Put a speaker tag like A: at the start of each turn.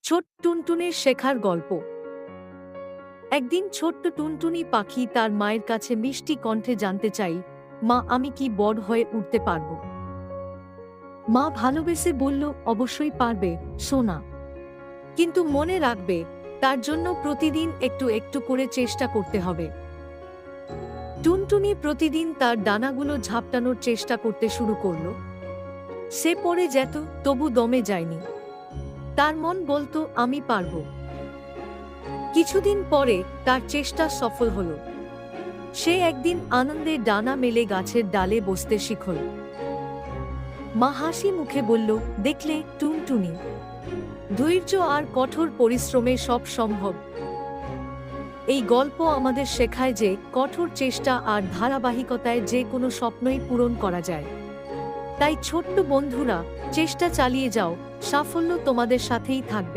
A: ছোট্ট টুনটুনির শেখার গল্প। একদিন ছোট্ট টুনটুনি পাখি তার মায়ের কাছে মিষ্টি কণ্ঠে জানতে চাই, মা, আমি কি বড় হয়ে উড়তে পারব? মা ভালোবেসে বলল, অবশ্যই পারবে সোনা, কিন্তু মনে রাখবে, তার জন্য প্রতিদিন একটু একটু করে চেষ্টা করতে হবে। টুনটুনি প্রতিদিন তার ডানাগুলো ঝাপটানোর চেষ্টা করতে শুরু করল। সে পড়ে যেত, তবু দমে যায়নি। তার মন বলতো, আমি পারব। কিছুদিন পরে তার চেষ্টা সফল হল। সে একদিন আনন্দে ডানা মেলে গাছের ডালে বসতে শিখল। মা হাসি মুখে বলল, দেখলে টুনটুনি, ধৈর্য আর কঠোর পরিশ্রমে সব সম্ভব। এই গল্প আমাদের শেখায় যে কঠোর চেষ্টা আর ধারাবাহিকতায় যে কোনো স্বপ্নই পূরণ করা যায়। তাই ছোট্ট বন্ধুরা, চেষ্টা চালিয়ে যাও, সাফল্য তোমাদের সাথেই থাকবে।